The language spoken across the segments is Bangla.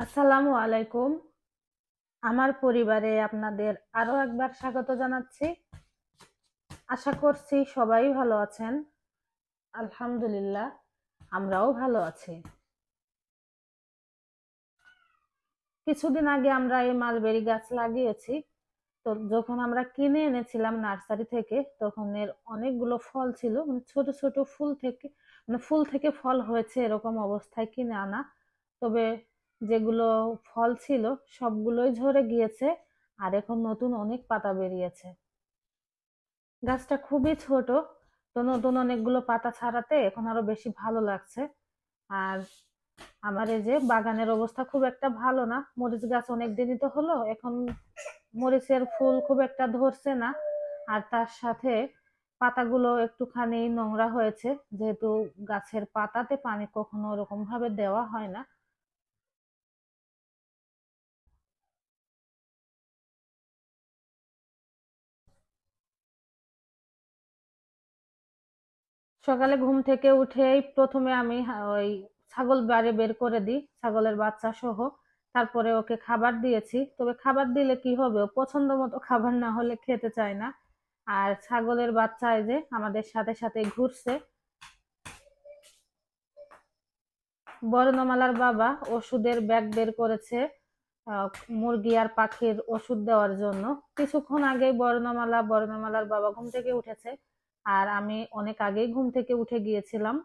আসসালামু আলাইকুম। আমার পরিবারে আপনাদের আরো একবার স্বাগত জানাচ্ছি। আশা করছি সবাই ভালো আছেন। আলহামদুলিল্লাহ, আমরাও ভালো আছি। কিছুদিন আগে আমরা এই মালবেরি গাছ লাগিয়েছি। তো যখন আমরা কিনে এনেছিলাম নার্সারি থেকে, তখন এর অনেকগুলো ফল ছিল, মানে ছোট ছোট ফুল থেকে, মানে ফুল থেকে ফল হয়েছে এরকম অবস্থায় কিনে আনা। তবে যেগুলো ফল ছিল সবগুলোই ঝরে গিয়েছে, আর এখন নতুন অনেক পাতা বেরিয়েছে। গাছটা খুবই ছোট, তো নতুন অনেকগুলো পাতা ছাড়াতে এখন আরো বেশি ভালো লাগছে। আর আমার এই যে বাগানের অবস্থা খুব একটা ভালো না, মরিচ গাছ অনেক দিনই তো হলো, এখন মরিচের ফুল খুব একটা ধরছে না। আর তার সাথে পাতাগুলো একটুখানি নোংরা হয়েছে, যেহেতু গাছের পাতাতে পানি কখনো ওরকম ভাবে দেওয়া হয় না। সকালে ঘুম থেকে উঠেই প্রথমে আমি ওই ছাগল বাইরে বের করে দিই, ছাগলের বাচ্চা সহ। তারপরে ওকে খাবার দিয়েছি, তবে খাবার দিলে কি হবে, ও পছন্দ মতো খাবার না হলে খেতে চায় না। আর ছাগলের বাচ্চা এই যে আমাদের সাথে সাথে ঘুরছে। বর্ণমালার বাবা ওষুধের ব্যাগ বের করেছে আহ, মুরগি আর পাখির ওষুধ দেওয়ার জন্য। কিছুক্ষণ আগেই বর্ণমালার বাবা ঘুম থেকে উঠেছে, আর আমি অনেক আগেই ঘুম থেকে উঠে গিয়েছিলাম।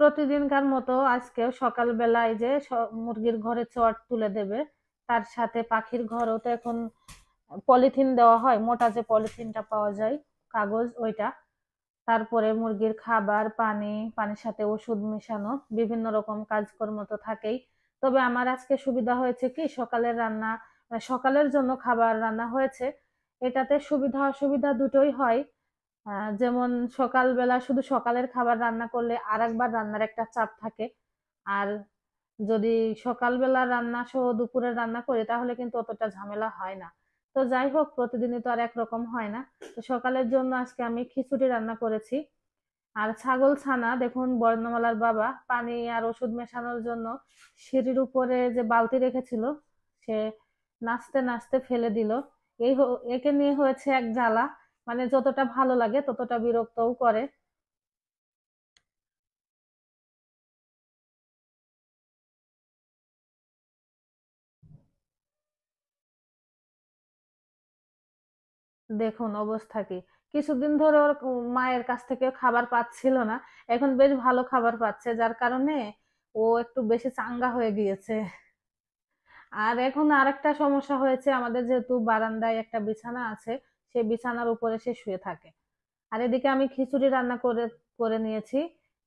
প্রতিদিনকার মতো আজকেও সকালবেলায় যে মুরগির ঘরে চট তুলে দেবে, তার সাথে পাখির ঘরেও তো এখন পলিথিন দেওয়া হয়, মোটা যে পলিথিনটা পাওয়া যায়, কাগজ ওইটা। তারপরে মুরগির খাবার, পানির সাথে ওষুধ মেশানো, বিভিন্ন রকম কাজকর্ম তো থাকেই। তবে আমার আজকে সুবিধা হয়েছে কি, সকালের রান্না, সকালের জন্য খাবার রান্না হয়েছে। এটাতে সুবিধা অসুবিধা দুটোই হয়। যেমন সকালবেলা শুধু সকালের খাবার রান্না করলে আর একবার রান্নার একটা চাপ থাকে। আর যদি সকালবেলা রান্না সহ দুপুরের রান্না করি তাহলে কিন্তু অতটা ঝামেলা হয় না। তো যাই হোক, প্রতিদিনই তো আর একরকম হয় না। তো সকালের জন্য আজকে আমি খিচুড়ি রান্না করেছি। আর ছাগল ছানা দেখুন, বর্ণমালার বাবা পানি আর ওষুধ মেশানোর জন্য সিঁড়ির উপরে যে বালতি রেখেছিল, সে নাচতে নাচতে ফেলে দিল। একে নিয়ে হয়েছে এক জ্বালা, মানে যতটা ভালো লাগে ততটা বিরক্তও করে। দেখুন অবস্থা কি, কিছুদিন ধরে ওর মায়ের কাছ থেকে খাবার পাচ্ছিল না, এখন বেশ ভালো খাবার পাচ্ছে, যার কারণে ও একটু বেশি চাঙ্গা হয়ে গিয়েছে। আর এখন আরেকটা সমস্যা হয়েছে, আমাদের যেহেতু বারান্দায় একটা বিছানা আছে, সেই বিছানার উপরে সে শুয়ে থাকে। আর এদিকে আমি খিচুড়ি রান্না করে করে নিয়েছি,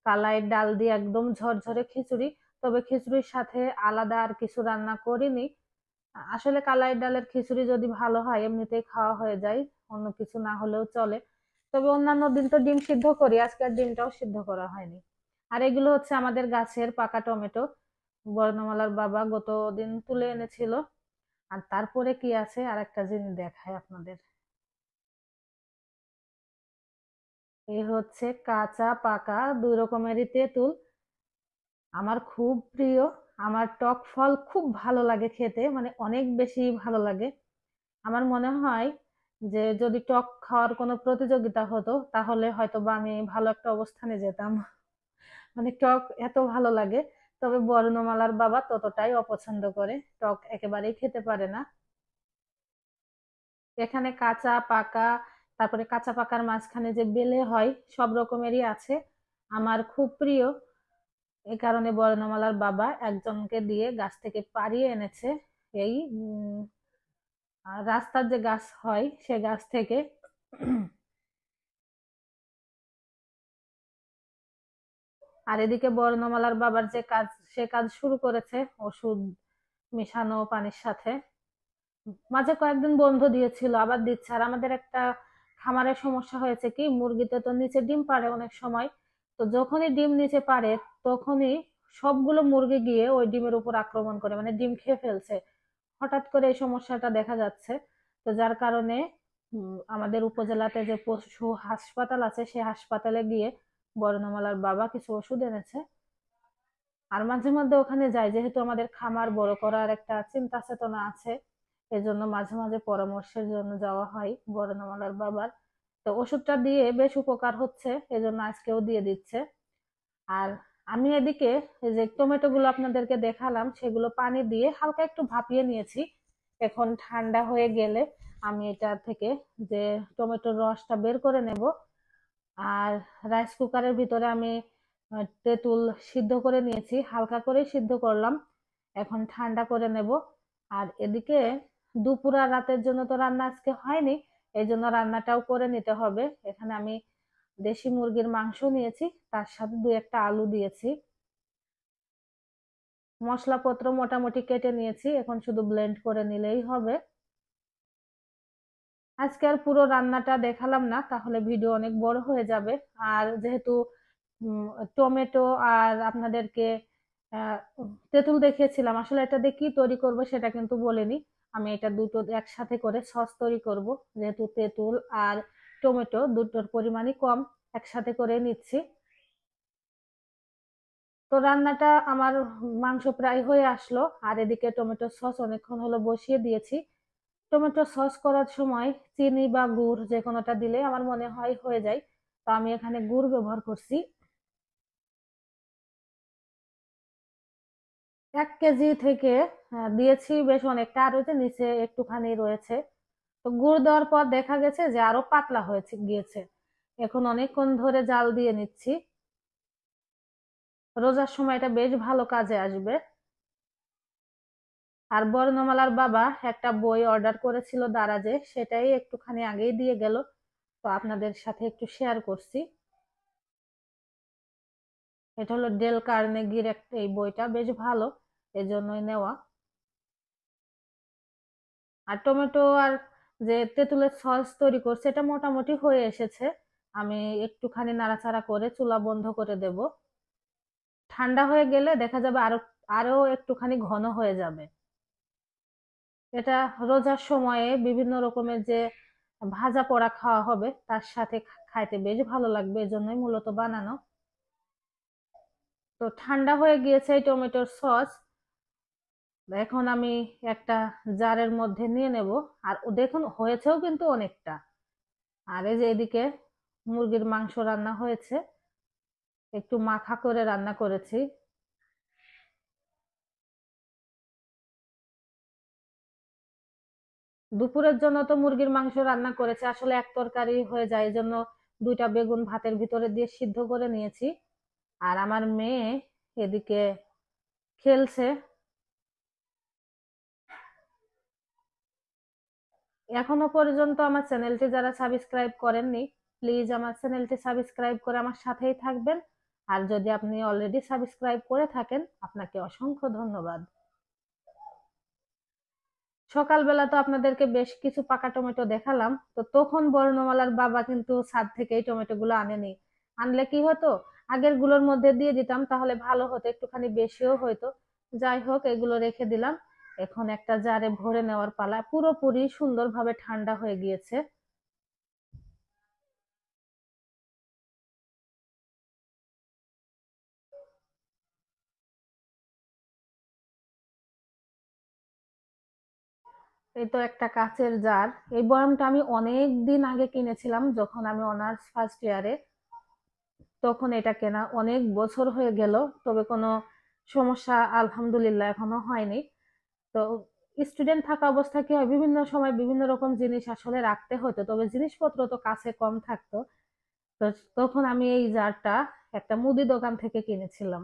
কালাই ডাল দিয়ে একদম ঝরঝরে খিচুড়ি। তবে খিচুড়ির সাথে আলাদা আর কিছু রান্না করিনি। আসলে কালাই ডালের খিচুড়ি যদি ভালো হয় এমনিতেই খাওয়া হয়ে যায়, অন্য কিছু না হলেও চলে। তবে অন্যান্য দিন তো ডিম সিদ্ধ করি, আজকে আর ডিমটাও সিদ্ধ করা হয়নি। আর এগুলো হচ্ছে আমাদের গাছের পাকা টমেটো, বর্ণমালার বাবা গত দিন তুলে এনেছিল। আর তারপরে কি আছে আর একটা জিনিস দেখায় আপনাদের। এই হচ্ছে কাঁচা পাকা দুই রকমেরই তেঁতুল, আমার খুব প্রিয়। আমার টক ফল খুব ভালো লাগে খেতে, মানে অনেক বেশি ভালো লাগে। আমার মনে হয় যে যদি টক খাওয়ার কোনো প্রতিযোগিতা হতো তাহলে হয়তো বা আমি ভালো একটা অবস্থানে যেতাম। মানে টক এত ভালো লাগে। তবে বর্ণমালার বাবা ততটাই অপছন্দ করে, টক একেবারেই খেতে পারে না। এখানে কাঁচা পাকা, তারপরে কাঁচা পাকার মাঝখানে যে বেলে হয়, সব রকমেরই আছে। আমার খুব প্রিয়। এই কারণে বর্ণমালার বাবা একজনকে দিয়ে গাছ থেকে পাড়িয়ে এনেছে। এই রাস্তার যে গাছ হয় সে গাছ থেকে। আর এদিকে বর্ণমালার বাবার যে কাজ, সে কাজ শুরু করেছে ওষুধ মেশানো পানির সাথে। মাঝে কয়েকদিন বন্ধ দিয়েছিল, আবার দিচ্ছে। আর আমাদের একটা খামারের সমস্যা হয়েছে কি, মুরগিতে তো নিচে ডিম পাড়ে অনেক সময়। তো যখনই ডিম নিচে পাড়ে তখনই সবগুলো মুরগি গিয়ে ওই ডিমের উপর আক্রমণ করে, মানে ডিম খেয়ে ফেলছে। হঠাৎ করে এই সমস্যাটা দেখা যাচ্ছে। তো যার কারণে আমাদের উপজেলাতে যে পশু হাসপাতাল আছে সেই হাসপাতালে গিয়ে বর্ণমালার বাবা কিছু ওষুধ এনেছে। আর মাঝে মধ্যে ওখানে যাই, যেহেতু আমাদের খামার বড় করার একটা চিন্তা চেতনা আছে, এজন্য মাঝে মাঝে পরামর্শের জন্য যাওয়া হয় বর্ণমালার বাবার। তো ওষুধটা দিয়ে বেশ উপকার হচ্ছে, এজন্য আজকেও দিয়ে দিচ্ছে। আর আমি এদিকে এই যে টমেটো গুলো আপনাদেরকে দেখালাম সেগুলো পানি দিয়ে হালকা একটু ভাপিয়ে নিয়েছি। এখন ঠান্ডা হয়ে গেলে আমি এটা থেকে যে টমেটোর রসটা বের করে নেব। আর রাইস কুকারের ভিতরে আমি তেঁতুল সিদ্ধ করে নিয়েছি, হালকা করে সিদ্ধ করলাম। এখন ঠান্ডা করে নেব। আর এদিকে দুপুর আর রাতের জন্য তো রান্না আজকে হয়নি, এই জন্য রান্নাটাও করে নিতে হবে। এখানে আমি দেশি মুরগির মাংস নিয়েছি, তার সাথে দু একটা আলু দিয়েছি। মশলাপত্র মোটামুটি কেটে নিয়েছি, এখন শুধু ব্লেন্ড করে নিলেই হবে। আজকে আর পুরো রান্নাটা দেখালাম না, তাহলে ভিডিও অনেক বড় হয়ে যাবে। আর যেহেতু টমেটো আর আপনাদেরকে আহ, তেঁতুল দেখিয়েছিলাম, আসলে এটা দিয়ে কি তৈরি করব সেটা কিন্তু বলিনি। আমি এটা দুটো একসাথে করে সস তৈরি করব, যেহেতু তেঁতুল আর টমেটো দুটোর পরিমাণই কম, একসাথে করে নিচ্ছি। তো রান্নাটা আমার মাংস প্রায় হয়ে আসলো। আর এদিকে টমেটো সস অনেকক্ষণ হলো বসিয়ে দিয়েছি। টমেটো সস করার সময় চিনি বা গুড় যে কোনোটা দিলে আমার মনে হয় হয়ে যায়। তো আমি এখানে গুড় ব্যবহার করছি। 1 কেজি থেকে দিয়েছি বেশ অনেকটা, আর ওই যে নিচে একটুখানি রয়েছে। তো গুড় দেওয়ার পর দেখা গেছে যে আরো পাতলা হয়েছে গিয়েছে। এখন অনেকক্ষণ ধরে জাল দিয়ে নিচ্ছি। রোজার সময় এটা বেশ ভালো কাজে আসবে। আর বর্ণমালার বাবা একটা বই অর্ডার করেছিল দারাজে, সেটাই একটুখানি আগেই দিয়ে গেল। তো আপনাদের সাথে একটু শেয়ার করছি। এটা হলো ডেল কার্নেগির একটা, এই বইটা বেশ ভালো, এজন্যই নেওয়া। আর টমেটো আর যে তেঁতুলের সস তৈরি করছে এটা মোটামুটি হয়ে এসেছে। আমি একটুখানি নাড়াচাড়া করে চুলা বন্ধ করে দেব। ঠান্ডা হয়ে গেলে দেখা যাবে আরো আরো একটুখানি ঘন হয়ে যাবে। এটা রোজার সময়ে বিভিন্ন রকমের যে ভাজা পোড়া খাওয়া হবে তার সাথে খাইতে বেশ ভালো লাগবে, এজন্যই মূলত বানানো। তো ঠান্ডা হয়ে গিয়েছে এই টমেটোর সস। এখন আমি একটা জারের মধ্যে নিয়ে নেব। আর দেখুন হয়েছেও কিন্তু অনেকটা। আর এই যে এদিকে মুরগির মাংস রান্না হয়েছে, একটু মাখা করে রান্না করেছি। দুপুরের জন্য তো মুরগির মাংস রান্না করেছে, আসলে এক তরকারি হয়ে যায়, এই জন্য দুইটা বেগুন ভাতের ভিতরে দিয়ে সিদ্ধ করে নিয়েছি। আর আমার মেয়ে এদিকে খেলছে। এখনো পর্যন্ত আমার চ্যানেলটি যারা সাবস্ক্রাইব করেননি, প্লিজ আমার চ্যানেলটি সাবস্ক্রাইব করে আমার সাথেই থাকবেন। আর যদি আপনি অলরেডি সাবস্ক্রাইব করে থাকেন, আপনাকে অসংখ্য ধন্যবাদ। সকালবেলা তো আপনাদেরকে বেশ কিছু পাকা টমেটো দেখালাম, তো তখন বর্ণমালার বাবা কিন্তু ছাদ থেকে এই টমেটো গুলো আনেনি। আনলে কি হতো, আগের গুলোর মধ্যে দিয়ে দিতাম, তাহলে ভালো হতো, একটুখানি বেশিও হয়তো। যাই হোক, এগুলো রেখে দিলাম। এখন একটা জারে ভরে নেওয়ার পালা, পুরোপুরি সুন্দরভাবে ঠান্ডা হয়ে গিয়েছে। এই তো একটা কাচের জার। এই বয়ামটা আমি অনেক দিন আগে কিনেছিলাম, যখন আমি অনার্স ফার্স্ট ইয়ারে। তখন এটা কেনা, অনেক বছর হয়ে গেল, তবে কোনো সমস্যা আলহামদুলিল্লাহ এখনো হয়নি। তো স্টুডেন্ট থাকা অবস্থায় কি হয়, বিভিন্ন সময় বিভিন্ন রকম জিনিস আসলে রাখতে হতো, তবে জিনিসপত্র তো কাছে কম থাকতো। তো তখন আমি এই জারটা একটা মুদি দোকান থেকে কিনেছিলাম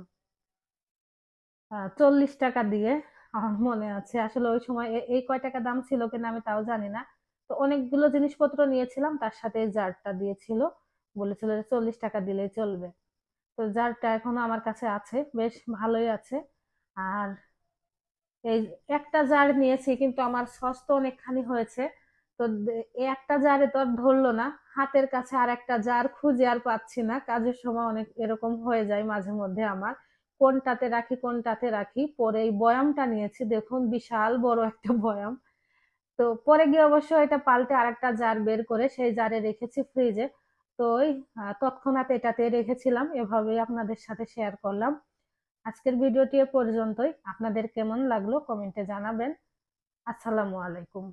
40 টাকা দিয়ে। আমার মনে আছে, আসলে ওই সময় এই কয় টাকা দাম ছিল কিনা আমি তাও জানি না। তো অনেকগুলো জিনিসপত্র নিয়েছিলাম, তার সাথে এই জারটা দিয়েছিল, বলেছিল যে 40 টাকা দিলেই চলবে। তো জারটা এখনো আমার কাছে আছে, বেশ ভালোই আছে। আর এই একটা জার নিয়েছি, কিন্তু আমার সস তো অনেকখানি হয়েছে। তো এই একটা জারে তো আর ধরলো না, হাতের কাছে আর একটা জার খুঁজে আর পাচ্ছি না, কাজের সময় অনেক এরকম হয়ে যায় মাঝে মধ্যে আমার। কোনটাতে রাখি কোনটাতে রাখি। পরে এই বয়ামটা নিয়েছি, দেখুন বিশাল বড় একটা বয়াম। তো পরে গিয়ে অবশ্য এটা পাল্টে আরেকটা জার বের করে সেই জারে রেখেছি ফ্রিজে। তো ওই তৎক্ষণাৎ এটাতে রেখেছিলাম, এভাবেই আপনাদের সাথে শেয়ার করলাম। আজকের ভিডিওটি এ পর্যন্তই। আপনাদের কেমন লাগলো কমেন্টে জানাবেন। আসসালামু আলাইকুম।